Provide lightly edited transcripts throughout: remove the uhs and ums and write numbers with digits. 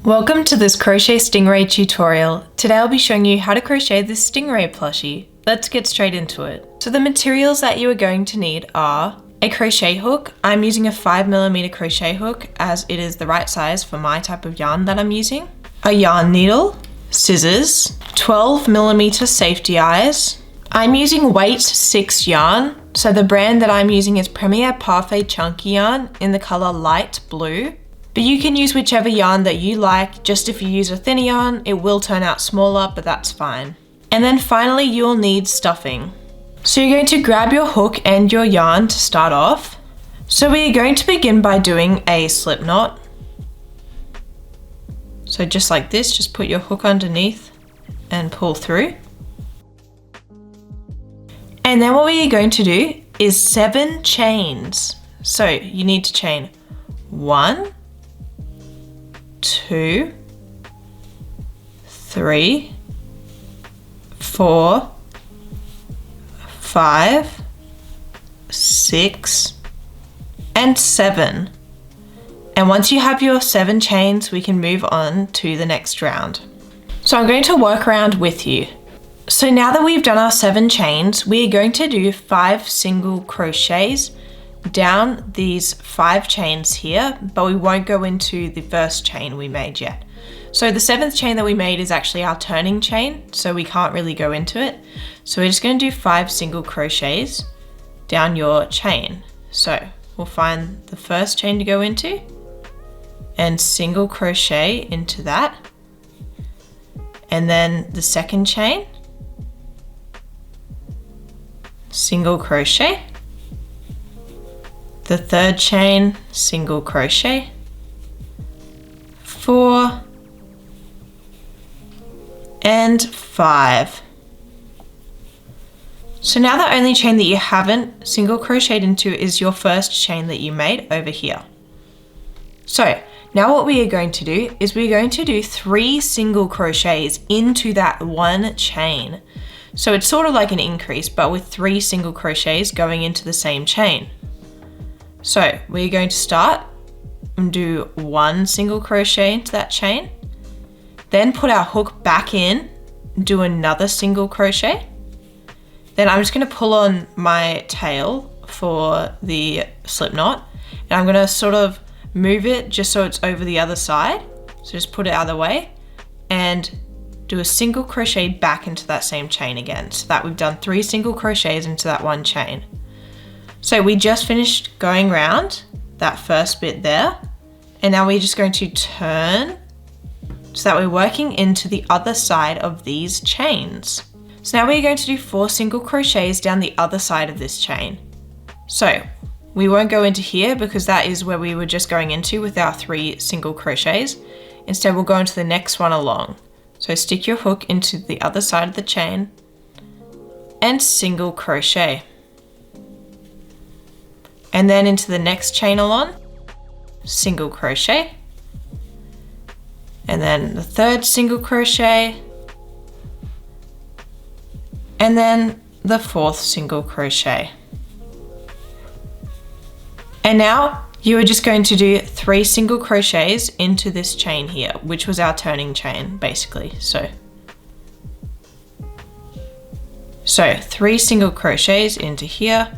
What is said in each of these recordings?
Welcome to this Crochet Stingray tutorial. Today I'll be showing you how to crochet this Stingray plushie. Let's get straight into it. So the materials that you are going to need are a crochet hook. I'm using a 5mm crochet hook as it is the right size for my type of yarn that I'm using. A yarn needle, scissors, 12mm safety eyes. I'm using weight 6 yarn. So the brand that I'm using is Premier Parfait Chunky yarn in the color light blue. But you can use whichever yarn that you like. Just if you use a thinner yarn, it will turn out smaller, but that's fine. And then finally, you'll need stuffing. So you're going to grab your hook and your yarn to start off. So we're going to begin by doing a slip knot. So just like this, just put your hook underneath and pull through. And then what we're going to do is 7 chains. So you need to chain 1, 2, 3, 4, 5, 6, and 7. And once you have your 7 chains, we can move on to the next round. So I'm going to work around with you. So now that we've done our 7 chains, we are going to do 5 single crochets down these 5 chains here, but we won't go into the first chain we made yet. So the 7th chain that we made is actually our turning chain, so we can't really go into it. So we're just going to do 5 single crochets down your chain. So we'll find the first chain to go into and single crochet into that, and then the second chain, single crochet, the third chain, single crochet, 4, and 5. So now the only chain that you haven't single crocheted into is your first chain that you made over here. So now what we are going to do is we're going to do 3 single crochets into that one chain. So it's sort of like an increase, but with 3 single crochets going into the same chain. So we're going to start and do 1 single crochet into that chain, then put our hook back in, do another single crochet. Then I'm just going to pull on my tail for the slip knot, and I'm going to sort of move it just so it's over the other side. So just put it out of the way and do a single crochet back into that same chain again, so that we've done 3 single crochets into that one chain. So we just finished going round that first bit there, and now we're just going to turn so that we're working into the other side of these chains. So now we're going to do 4 single crochets down the other side of this chain. So we won't go into here because that is where we were just going into with our 3 single crochets. Instead, we'll go into the next one along. So stick your hook into the other side of the chain and single crochet. And then into the next chain along, single crochet, and then the third single crochet, and then the 4th single crochet. And now you are just going to do 3 single crochets into this chain here, which was our turning chain basically. So 3 single crochets into here,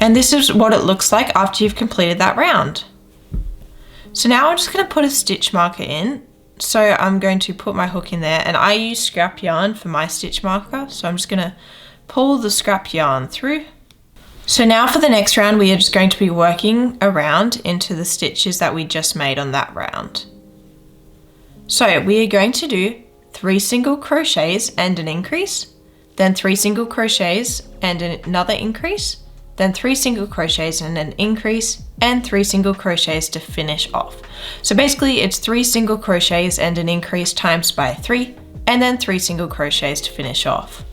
and this is what it looks like after you've completed that round. So now I'm just going to put a stitch marker in. So I'm going to put my hook in there, and I use scrap yarn for my stitch marker. So I'm just going to pull the scrap yarn through. So now for the next round, we are just going to be working around into the stitches that we just made on that round. So we are going to do 3 single crochets and an increase, then 3 single crochets and another increase, then 3 single crochets and an increase, and 3 single crochets to finish off. So basically it's 3 single crochets and an increase times by 3, and then 3 single crochets to finish off.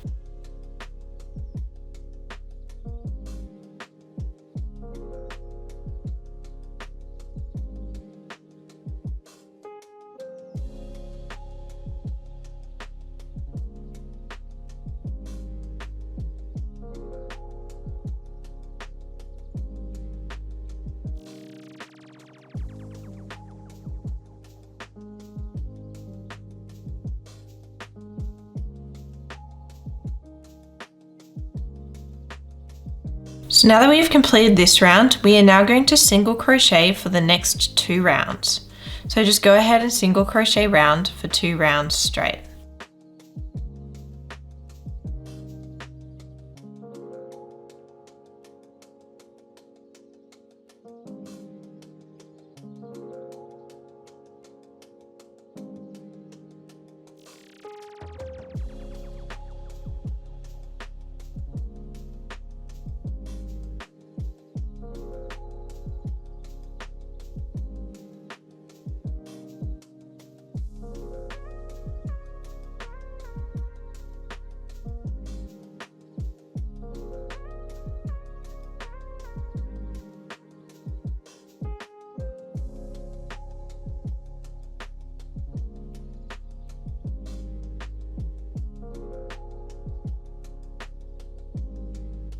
So now that we've completed this round, we are now going to single crochet for the next 2 rounds. So just go ahead and single crochet round for 2 rounds straight.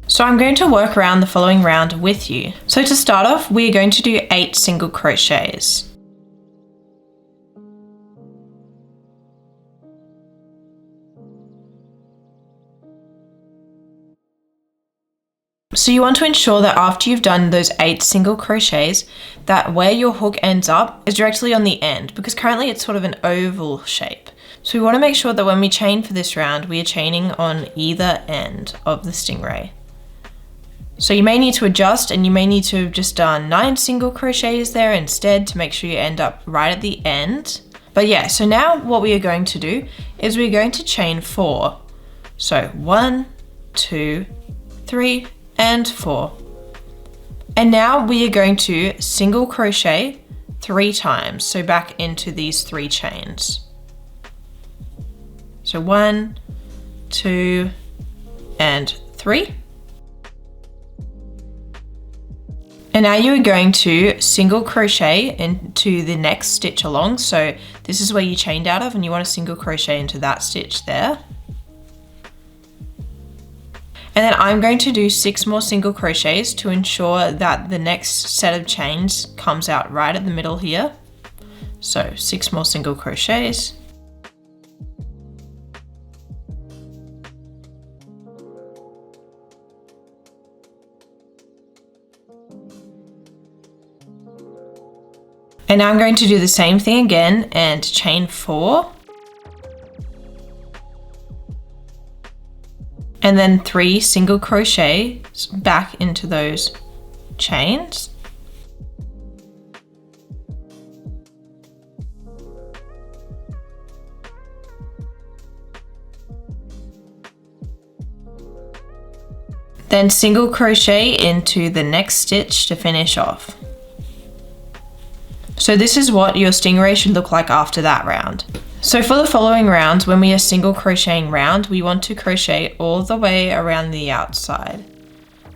So I'm going to work around the following round with you. So to start off, we are going to do 8 single crochets. So you want to ensure that after you've done those 8 single crochets, that where your hook ends up is directly on the end, because currently it's sort of an oval shape. So we want to make sure that when we chain for this round, we are chaining on either end of the stingray. So you may need to adjust, and you may need to have just done 9 single crochets there instead to make sure you end up right at the end. But yeah, so now what we are going to do is we're going to chain 4. So 1, 2, 3, and 4. And now we are going to single crochet 3 times. So back into these 3 chains. So 1, 2, and 3. And now you are going to single crochet into the next stitch along. So this is where you chained out of, and you want to single crochet into that stitch there. And then I'm going to do 6 more single crochets to ensure that the next set of chains comes out right at the middle here. So 6 more single crochets. And now I'm going to do the same thing again and chain 4. And then 3 single crochets back into those chains. Then single crochet into the next stitch to finish off. So this is what your stingray should look like after that round. So for the following rounds, when we are single crocheting round, we want to crochet all the way around the outside.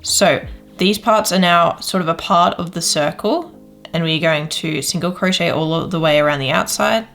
So these parts are now sort of a part of the circle, and we're going to single crochet all of the way around the outside.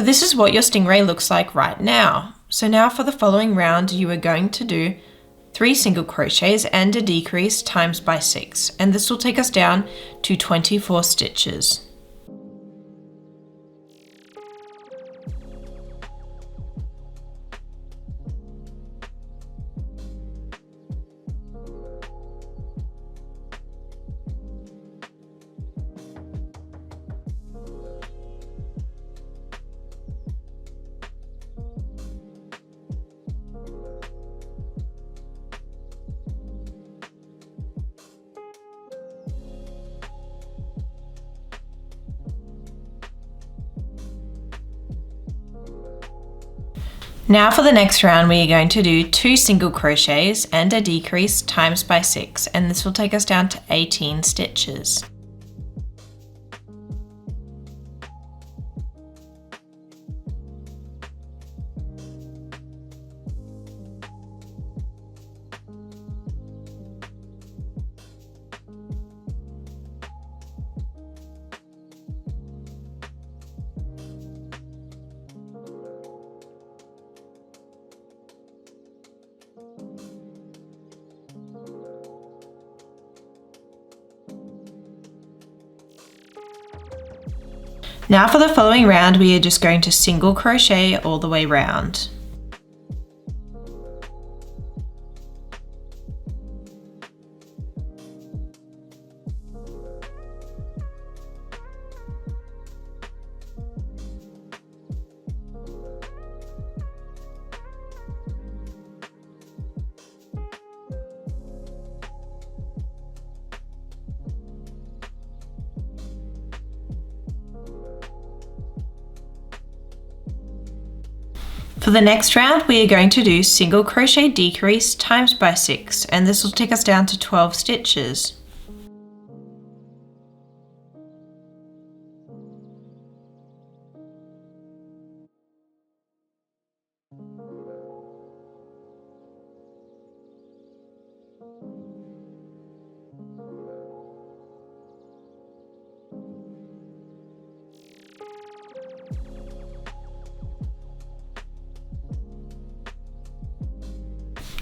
this is what your stingray looks like right now. So now for the following round, you are going to do 3 single crochets and a decrease times by 6, and this will take us down to 24 stitches. Now for the next round, we are going to do 2 single crochets and a decrease times by 6, and this will take us down to 18 stitches. Now for the following round, we are just going to single crochet all the way round. For the next round, we are going to do single crochet decrease times by 6, and this will take us down to 12 stitches.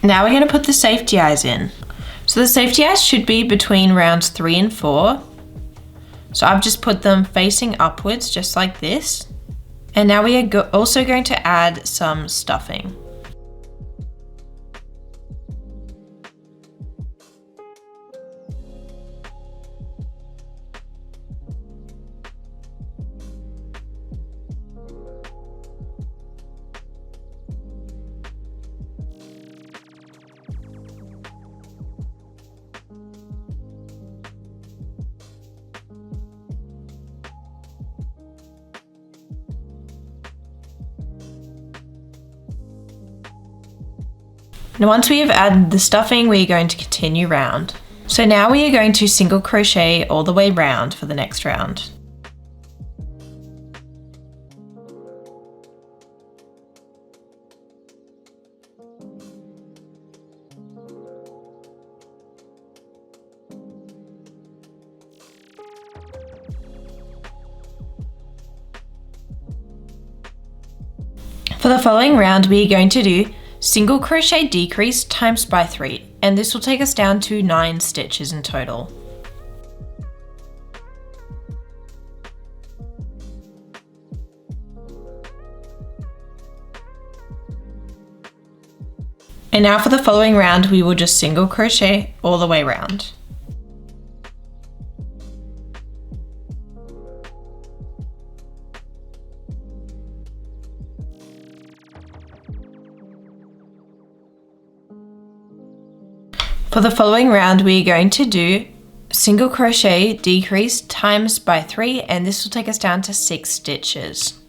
Now we're going to put the safety eyes in. So the safety eyes should be between rounds 3 and 4. So I've just put them facing upwards, just like this. And now we are also going to add some stuffing. Now once we have added the stuffing, we are going to continue round. So now we are going to single crochet all the way round for the next round. For the following round, we are going to do single crochet decrease times by 3, and this will take us down to 9 stitches in total. And now for the following round, we will just single crochet all the way around. For the following round, we are going to do single crochet decrease times by 3, and this will take us down to 6 stitches.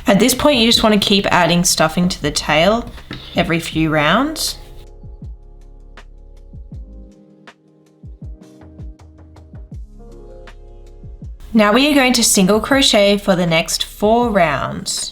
At this point, you just want to keep adding stuffing to the tail every few rounds. Now we are going to single crochet for the next 4 rounds.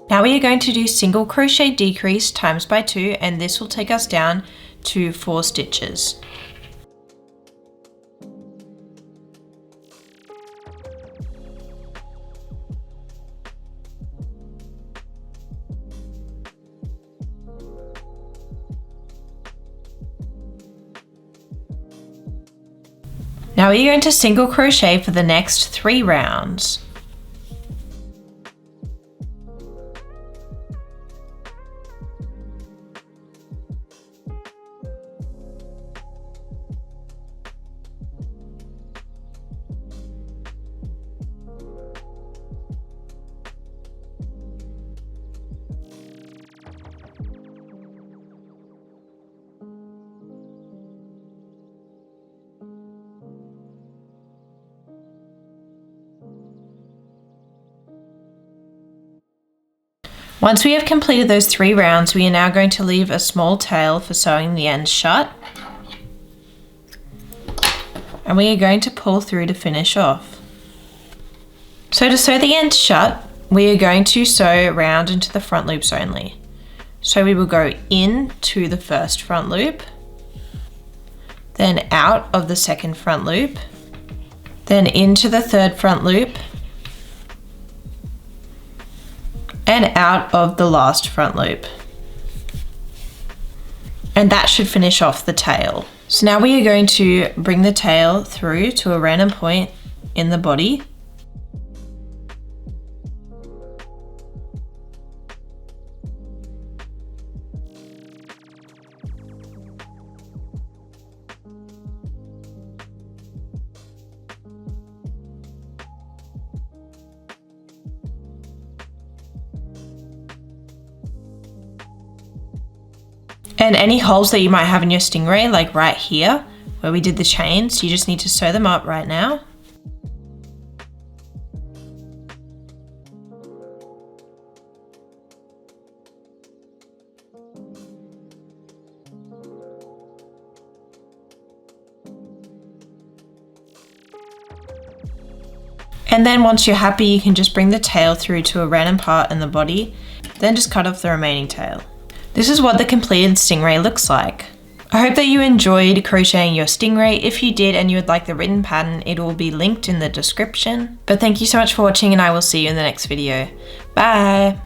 Now we are going to do single crochet decrease times by 2, and this will take us down to 4 stitches. Now we are going to single crochet for the next 3 rounds. Once we have completed those 3 rounds, we are now going to leave a small tail for sewing the ends shut. And we are going to pull through to finish off. So to sew the ends shut, we are going to sew round into the front loops only. So we will go into the first front loop, then out of the second front loop, then into the third front loop, and out of the last front loop. And that should finish off the tail. So now we are going to bring the tail through to a random point in the body. And any holes that you might have in your stingray, like right here, where we did the chains, you just need to sew them up right now. And then once you're happy, you can just bring the tail through to a random part in the body, then just cut off the remaining tail. This is what the completed stingray looks like. I hope that you enjoyed crocheting your stingray. If you did and you would like the written pattern, it will be linked in the description. But thank you so much for watching, and I will see you in the next video. Bye!